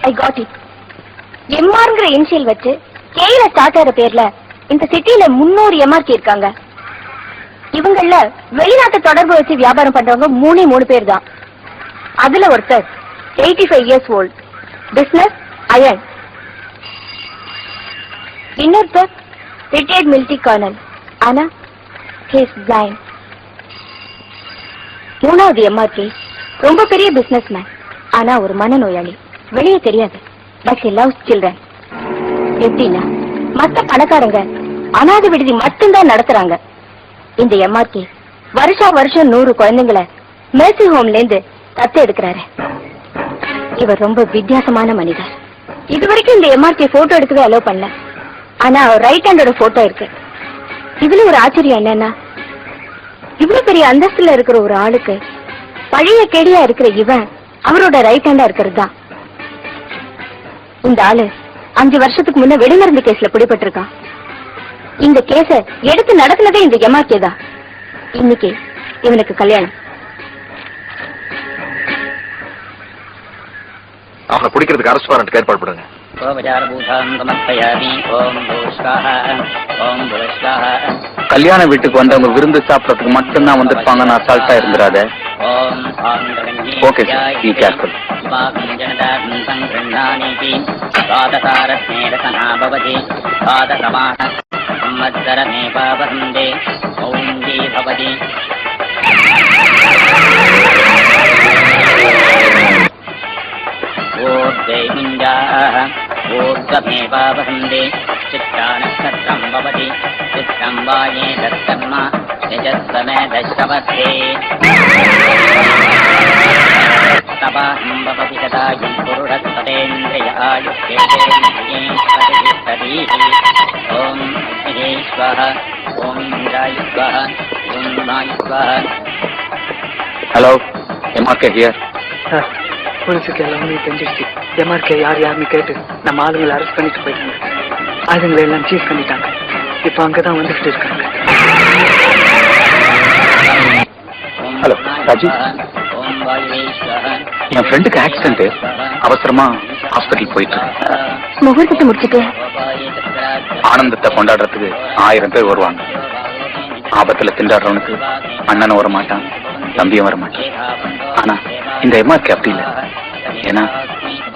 I got it. எம்ஆர்ங்கிற initial வச்சு கேல ஸ்டார்ட் ஆகிற பேர்ல இந்த சிட்டில 300 எம்ஆர்கே இருக்காங்க. இவங்கள வெளிநாட்டு தொடர்பு வச்சு வியாபாரம் பண்றவங்க 3 பேர் தான். அதுல ஒருத்தர் 85 years old, பிசினஸ் அயன். இன்னொருத்தர் ரிட்டையர்ட் மிலிட்டரி கர்னல், ஆனா he is blind. மூணாவது எம்ஆர்கே ரொம்ப பெரிய பிசினஸ் மேன், ஆனா ஒரு மனநோயாளி. வெளியே தெரியாது, பட் he loves children. எப்படின்னா மத்த பணக்காரங்க அனாதை விடுதி மட்டும்தான் நடத்துறாங்க. இந்த எம்ஆர்கே வருஷம் 100 குழந்தைங்களை மேர்சி ஹோம்ல இருந்து தத்து எடுக்கிறாரு. இவர் ரொம்ப வித்தியாசமான மனிதர். இதுவரைக்கும் இந்த எம்ஆர்கே போட்டோ எடுக்கவே அலோவ் பண்ணல. ஆனா ரைட் ஹேண்டோட போட்டோ இருக்கு. இதுல ஒரு ஆச்சரியம் என்னன்னா, இவ்வளவு பெரிய அந்தஸ்துல இருக்கிற ஒரு ஆளுக்கு பழைய கேடியா இருக்கிற இவன் அவரோட ரைட் ஹேண்டா இருக்கிறது தான். இந்த ஆளு 5 வருஷத்துக்கு முன்ன வெடிமருந்து கேஸ்ல பிடிபட்டிருக்கான். இந்த கேஸ எடுத்து நடத்தினதே இந்த எம்ஆர்கே தான். இன்னைக்கு இவனுக்கு கல்யாணம். அவனை பிடிக்கிறதுக்கு அரசு வாரண்ட் ஏற்பாடு பண்ணுங்க. கல்யாண வீட்டுக்கு வந்தவங்க விருந்து சாப்பிடறதுக்கு மட்டும்தான் வந்திருப்பாங்க. நான் அசால்ட்டா இருந்துராத. Okay sir, be careful. ूर्ध्वमेवावहन्ते चित्रानक्षत्रं भवति चित्रं वाये दत्तर्म यजस्वमेधश्रवत्ते तवाहं भवति तदायं पुरुषस्पतेन्द्रिय आयुष्येतेन्द्रिये ॐ महेश्वः ॐ इन्द्रायुष्वः ॐ नायुष्वः. Hello, MRK here. போலீஸுக்கு எல்லாமே தெரிஞ்சிருச்சு. எம்ஆர்கே யாருன்னு கேட்டு நம்ம ஆளுங்களை அரெஸ்ட் பண்ணிட்டு போயிட்டாங்க. ஆளுங்களை எல்லாம் சீஸ் பண்ணிட்டாங்க. இப்ப அங்கதான் வந்துகிட்டு இருக்காங்க. ஹலோ ராஜி, என் ஃப்ரெண்டுக்கு ஆக்சிடென்ட், அவசரமா ஹாஸ்பிட்டல் போயிட்டு முகூர்த்தத்தை முடிச்சுட்டு ஆனந்தத்தை கொண்டாடுறதுக்கு 1000 பேர் வருவாங்க. ஆபத்துல திண்டாடுறவனுக்கு அண்ணனும் வர மாட்டான், தம்பியும் வர மாட்டான். ஆனா இந்த எம்ஆர்கே அப்படி இல்லை. ஏன்னா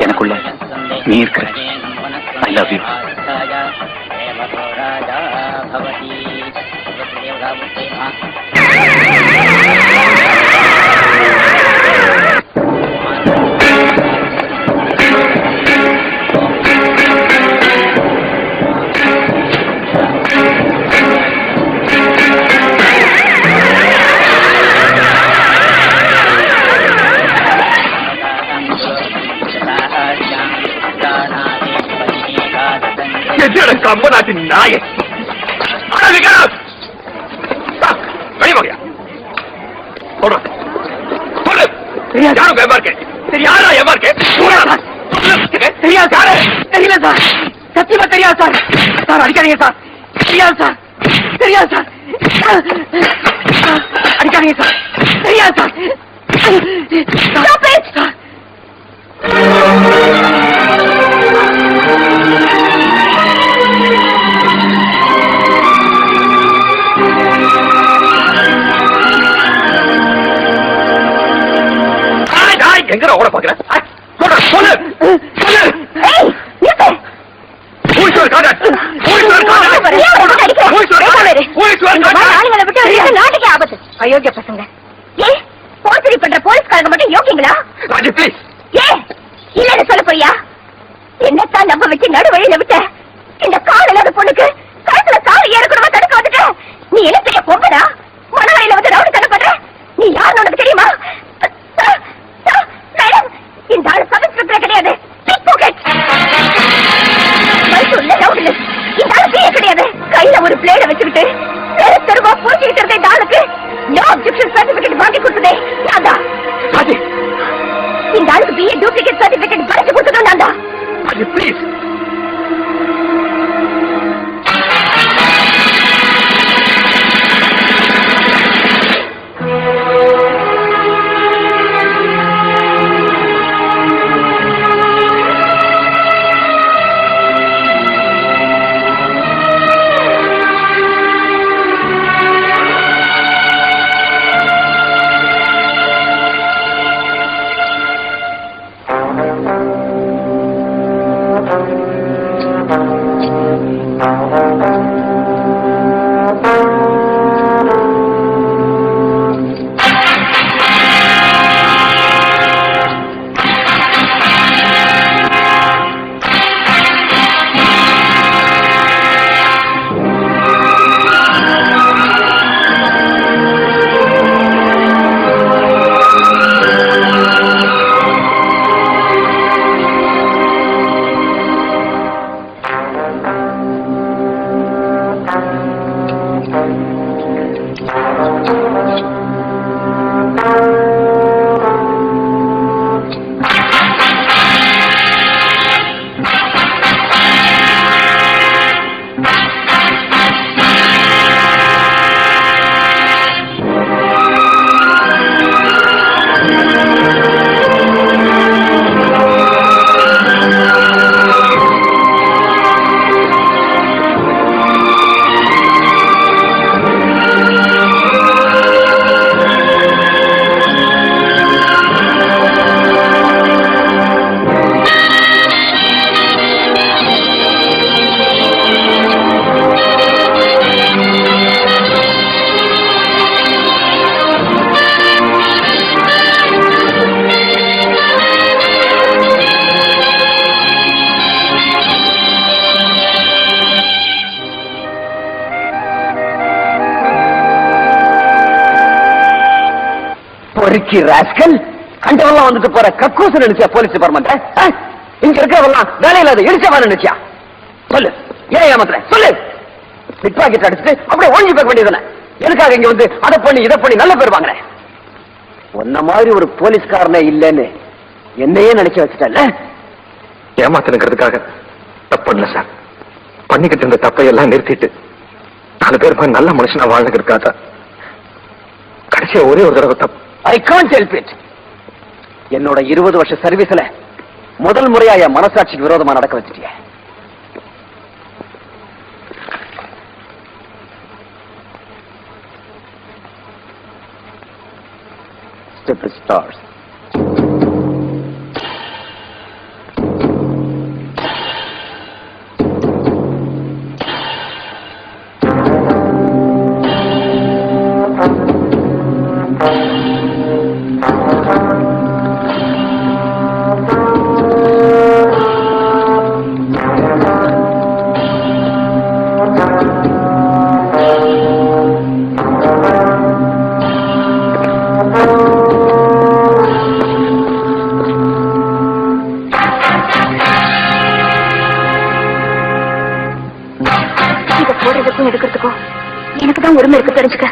எனக்குள்ள நீ இருக்கிற. I love you. கம்பநாட்டின் நாயை யாரும் எம்ஆர்கே யாரா எம்ஆர்கே தெரியாது சார். தெரியல சார், சத்தியமா தெரியாது சார். சார் அடிக்காதீங்க சார். தெரியாது சார், தெரியாது சார். அடிக்காதீங்க சார். தெரியாது சார். எங்க ஓட பாக்குறேன்? அயோக்கிய பசங்க. ஏ போர்ச்சரி பண்ற போலீஸ்காரங்க மட்டும் யோக்கியங்களா? ஏ இல்லன்னு சொல்ல போறியா? என்னத்தான் நம்ப வச்சு நடு வழியில விட்ட இந்த கால் இல்லாத பொண்ணுக்கு கழுத்துல கால் ஏறக்கூடாம தடுக்க வந்துட்ட. நீ என்ன பெரிய பொம்படா? மனவரையில வந்து ரவுடி தடை பண்ற. நீ யாருன்னு உனக்கு தெரியுமா? இந்த ஆளு சப் இன்ஸ்பெக்டர் கிடையாது, இந்த ஆளு பிஏ கிடையாது. கையில ஒரு பிளேட வச்சுக்கிட்டு தெருவா போச்சுக்கிட்டு இருக்க இந்த ஆளுக்கு நோ அப்ஜெக்ஷன் சர்டிபிகேட் வாங்கி கொடுத்ததே நான் தான். இந்த ஆளுக்கு பிஏ டூப்ளிகேட் சர்டிபிகேட் படிச்சு கொடுத்ததும் நான் தான். ப்ளீஸ் பொறுக்கி ராஸ்கல், கண்டவெல்லாம் வந்துட்டு போற கக்கூசு நினைச்சா போலீஸ் டிபார்ட்மெண்ட்? இங்க இருக்கிறவெல்லாம் வேலையில அதை இடிச்சவா நினைச்சியா? சொல்லு, ஏன் ஏமாத்துற சொல்லு. பிட் பாக்கெட் அடிச்சுட்டு அப்படியே ஒழிஞ்சு போக வேண்டியதுதானே? எதுக்காக இங்க வந்து அதை பண்ணி இதை பண்ணி நல்ல பேர் வாங்குறேன்? உன்ன மாதிரி ஒரு போலீஸ்காரனே இல்லைன்னு என்னையே நினைச்சு வச்சுட்டல. ஏமாத்தனுங்கிறதுக்காக தப்பு பண்ணல சார். பண்ணிக்கிட்டு இருந்த தப்பையெல்லாம் நிறுத்திட்டு 4 பேர் நல்ல மனுஷனா வாழ்ந்துருக்காத கடைசியா ஒரே ஒரு தடவை தப்பு. I can't help it. என்னோட 20 வருஷ சர்வீஸ்ல முதல் முறையா என் மனசாட்சிக்கு விரோதமா நடக்க வச்சுட்டிய. Stupid stars. போடுறதுக்கும் எடுக்கிறதுக்கும் எனக்கு தான் உரிமை இருக்கு, தெரிஞ்சுக்க.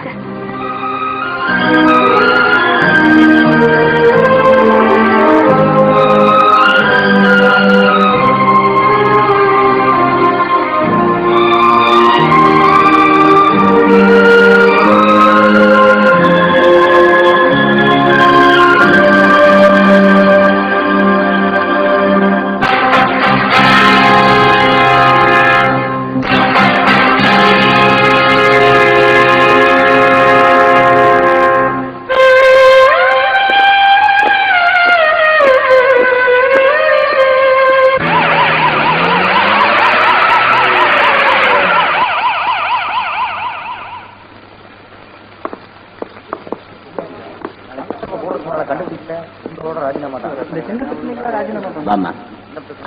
வாமா,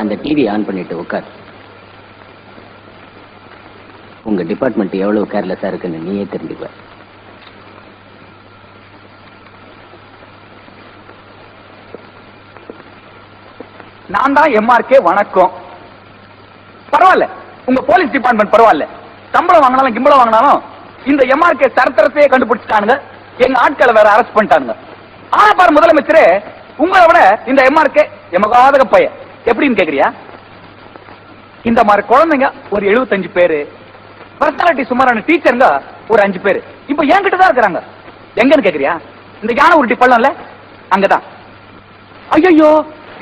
அந்த டிவி ஆன் பண்ணிட்டு உட்கார். உங்க டிபார்ட்மெண்ட் எவ்வளவு கேர்லெஸ்ஸா இருக்குன்னு நீயே தெரிஞ்சுக்குவ. நான் தான் எம்ஆர்கே. வணக்கம். பரவாயில்ல, உங்க போலீஸ் டிபார்ட்மெண்ட் பரவாயில்ல. சம்பளம் வாங்கினாலும் கிம்பளம் வாங்கினாலும் இந்த எம்ஆர்கே சரித்திரத்தையே கண்டுபிடிச்சிட்டானுங்க. எங்க ஆட்களை வேற அரெஸ்ட் பண்ணிட்டானுங்க. ஆனா பாரு முதலமைச்சரே, உங்களை விட இந்த எம்ஆர்கே எமகாதக பையன். எப்படின்னு கேக்குறியா? இந்த மாதிரி குழந்தைங்க ஒரு 75 பேரு, பர்சனாலிட்டி சுமாரான டீச்சருங்க ஒரு 5 பேரு இப்ப என்கிட்ட தான் இருக்கிறாங்க. எங்கன்னு கேக்குறியா? இந்த யானை உருட்டி பள்ளம்ல அங்கதான். ஐயோ,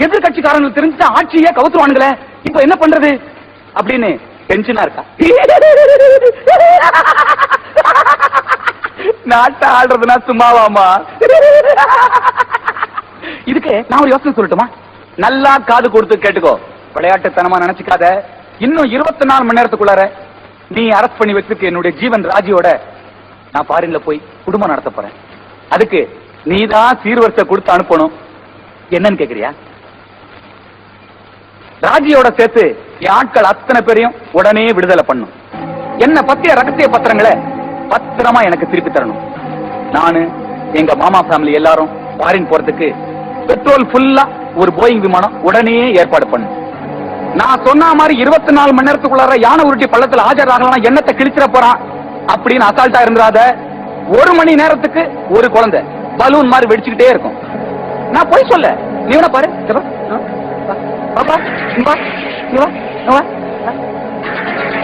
எதிர்கட்சிக்காரங்களுக்கு தெரிஞ்சு ஆட்சியே கவுத்துருவானுங்களே, இப்ப என்ன பண்றது அப்படின்னு டென்ஷனா இருக்கா? நாட்ட ஆடுறதுனா சும்மாவாமா? இதுக்கு நான் ஒரு யோசனை சொல்லட்டுமா? நல்லா காது கொடுத்து கேட்டுக்கோ. விளையாட்டுத்தனமா நினைச்சுக்காத. இன்னும் 24 மணி நேரத்துக்குள்ளார நீ அரெஸ்ட் பண்ணி வச்சிருக்க என்னுடைய ஜீவன் ராஜியோட நான் ஃபாரின்ல போய் குடும்பம் நடத்த போறேன். அதுக்கு நீதான் சீர்வரிசை கொடுத்து அனுப்பணும். என்னன்னு கேக்குறியா? ராஜியோட சேர்த்து என் ஆட்கள் அத்தனை பேரையும் உடனே விடுதலை பண்ணும். என்ன பத்திய ரகசிய பத்திரங்களை பத்திரமா எனக்கு திருப்பி தரணும். நானு எங்க மாமா ஃபேமிலி எல்லாரும் ஃபாரின் போறதுக்கு பெட்ரோல் ஃபுல்லா ஒரு போயிங் விமானம் உடனே ஏற்பாடு பண்ணு. நான் சொன்ன மாதிரி 24 மணி நேரத்துக்குள்ளார யானை உருட்டி பள்ளத்துல ஆஜராகலாம், எண்ணத்தை கிழிச்சிட போறான் அப்படின்னு அசால்ட்டா இருந்துடாத. 1 மணி நேரத்துக்கு ஒரு குழந்தை பலூன் மாதிரி வெடிச்சுக்கிட்டே இருக்கும். நான் போய் சொல்ல, நீ வேணா பாரு.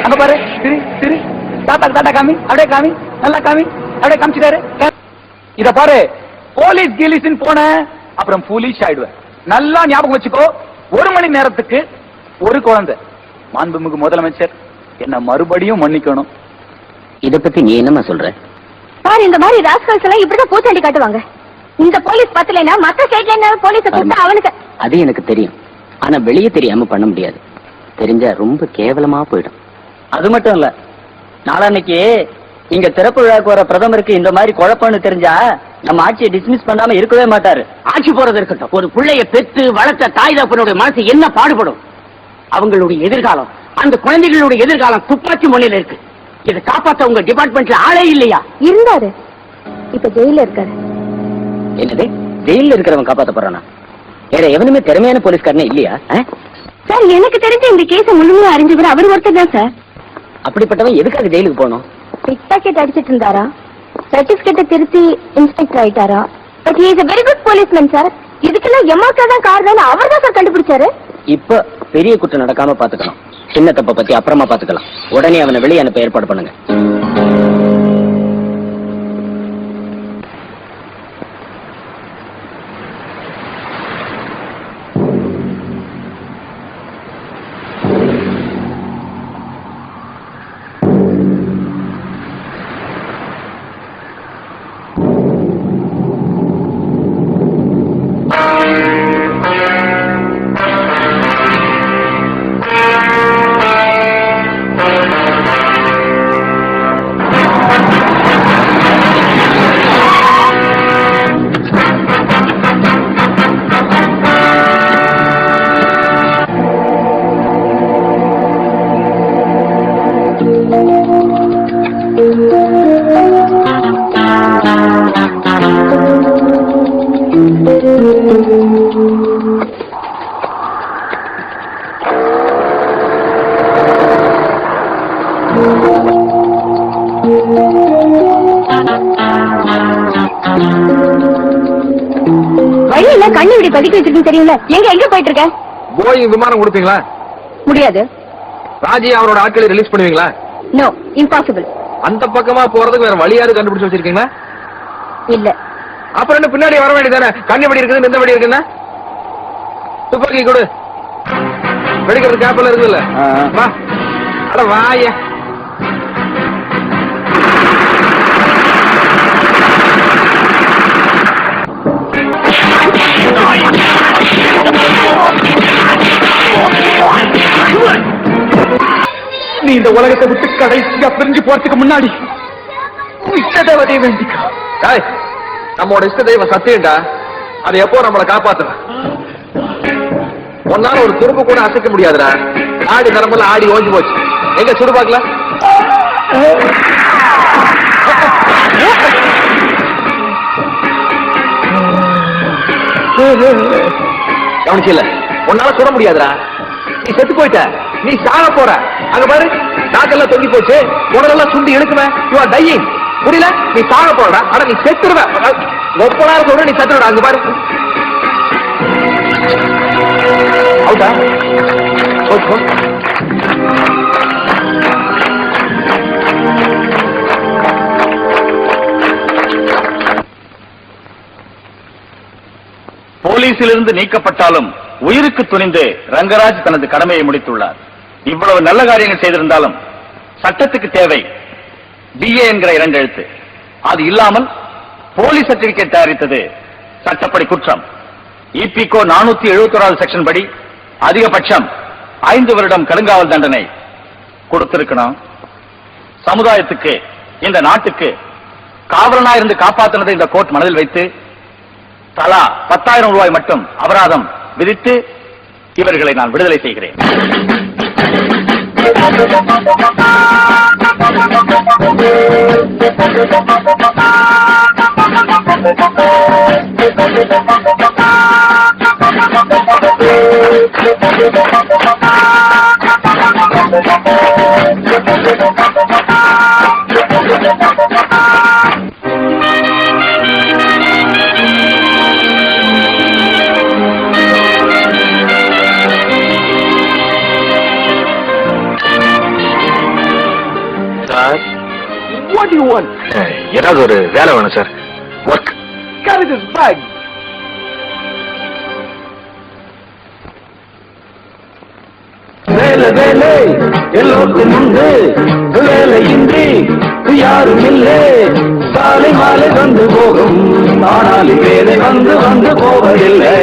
அங்க பாரு, திரு திரு தாத்தா தாத்தா காமி, அப்படியே காமி, நல்லா காமி, அப்படியே காமிச்சிட்டாரு. இத பாரு, போலீஸ் கீலிஸ்ன்னு போன அப்புறம் போலீஸ் ஆயிடுவேன். நல்லா ஞாபகம் வச்சுக்கோ. 1 மணி நேரத்துக்கு ஒரு குழந்தை. மாண்புமிகு முதலமைச்சர் என்ன மறுபடியும் மன்னிக்கணும். இத பத்தி நீ என்னமா சொல்ற? சார், இந்த மாதிரி ராஸ்கல்ஸ் எல்லாம் இப்படிதான் பூச்சாண்டி காட்டுவாங்க. இந்த போலீஸ் பத்தலைன்னா மத்த ஸ்டேட்ல என்ன போலீஸ கூப்பிட்டா அவனுக்கு. அது எனக்கு தெரியும். ஆனா வெளியே தெரியாம பண்ண முடியாது. தெரிஞ்சா ரொம்ப கேவலமா போயிடும். அது மட்டும் இல்ல, நாளான்னைக்கு இங்க திறப்பு விழாக்கு வர பிரதமருக்கு இந்த மாதிரி குழப்பம்னு தெரிஞ்சா நம்ம ஆட்சியை டிஸ்மிஸ் பண்ணாம இருக்கவே மாட்டாரு. ஆட்சி போறது இருக்கட்டும், ஒரு பிள்ளைய பெற்று வளர்த்த தாய் தகப்பனுடைய மனசு என்ன பாடுபடும்? அவங்களுடைய எதிர்காலம், அந்த குழந்தைகளுடைய எதிர்காலம் துப்பாக்கி முனையில இருக்கு. இதை காப்பாற்ற உங்க டிபார்ட்மெண்ட்ல ஆளே இல்லையா? இருந்தாரு, இப்ப ஜெயில இருக்காரு. என்னது? ஜெயில இருக்கிறவன் காப்பாத்த போறானா? வேற எவனுமே திறமையான போலீஸ்காரனே இல்லையா? சார் எனக்கு தெரிஞ்ச இந்த கேஸ முழுமையா அறிஞ்சவர் அவர் ஒருத்தர் தான் சார். அப்படிப்பட்டவன் எதுக்காக ஜெயிலுக்கு போனோம்? பிக் பாக்கெட் அடிச்சிட்டு இருந்தாரா, சர்டிபிகேட்டை திருத்தி இன்ஸ்பெக்டர் ஆயிட்டாரா. But he is a very good policeman sir. இதுக்கெல்லாம் எம்மாக்கா தான் காரணம்னு அவர் தான் சார் கண்டுபிடிச்சாரு. இப்ப பெரிய குற்றம் நடக்காம பாத்துக்கணும். சின்ன தப்ப பத்தி அப்புறமா பாத்துக்கலாம். உடனே அவனை வெளியே அனுப்ப ஏற்பாடு பண்ணுங்க. வழியில கண்ணு இப்படி பதுக்கி வச்சிருக்கு தெரியும்ல. எங்க போயிட்டு இருக்க? போயிங் விமானம் கொடுப்பீங்களா? முடியாது. ராஜி அவரோட ஆட்களை ரிலீஸ் பண்ணுவீங்களா? No, impossible. அந்த பக்கமா போறதுக்கு வேற வழியாரு கண்டுபிடிச்சு வச்சிருக்கீங்களா? இல்ல. அப்புறம் என்ன பின்னாடி வர வேண்டியதானே? கண்ணி படி இருக்குது, இந்த படி இருக்குன்னா துப்பாக்கி கொடு. வெடிக்கிறது கேப்பல இருக்குல்ல? வா, அட வாய. நீ இந்த உலகத்தை விட்டு கடைசியா பிரிஞ்சு போறதுக்கு முன்னாடி இஷ்ட தேவதையை வேண்டிக்கோ. நம்மோட இஷ்ட தெய்வம் சத்தியம்டா, அதை எப்போ நம்மளை காப்பாத்துற. ஒன்னால ஒரு துருப்பு கூட அசைக்க முடியாதுடா. ஆடி நரம்புல ஆடி ஓஞ்சி போச்சு. எங்க சுடு பாக்கல? கவனிச்சில்ல, உன்னால சுட முடியாதுடா. நீ செத்து போயிட்ட, நீ சாக போற. அங்க பாரு, நாக்கெல்லாம் தொங்கி போச்சு, உடலெல்லாம் சுண்டி எடுக்குமே. You are dyeing. புரியல? நீ சாக போறடா. ஆனா நீ செத்துருவ. ஒப்பனார சொல்ற, நீ செத்துருடா. அங்க பாரு. அவுட்டா? ஓகே. போலீசிலிருந்து நீக்கப்பட்டாலும் உயிருக்கு துணிந்து ரங்கராஜ் தனது கடமையை முடித்துள்ளார். இவ்வளவு நல்ல காரியங்கள் செய்திருந்தாலும் சட்டத்துக்கு தேவை BA என்கிற 2 எழுத்து. அது இல்லாமல் போலீஸ் சர்டிபிகேட் தயாரித்தது சட்டப்படி குற்றம். EPCO 471 செக்ஷன் படி அதிகபட்சம் 5 வருடம் கடுங்காவல் தண்டனை கொடுத்திருக்கணும். சமுதாயத்துக்கு, இந்த நாட்டுக்கு காவலனா இருந்து காப்பாற்றினதை இந்த கோர்ட் மனதில் வைத்து தலா 10,000 ரூபாய் மட்டும் அபராதம் விதித்து இவர்களை நான் விடுதலை செய்கிறேன். What do you want? ஏதாவது ஒரு வேலை வேணும் sir. Work. Carry this bag. வேலை வேலை எல்லோருக்கும் உண்டு, வேலையின்றி யாரும் இல்லை. காலை மாலை வந்து போகும், ஆனால் வேலை வந்து போவதில்லை.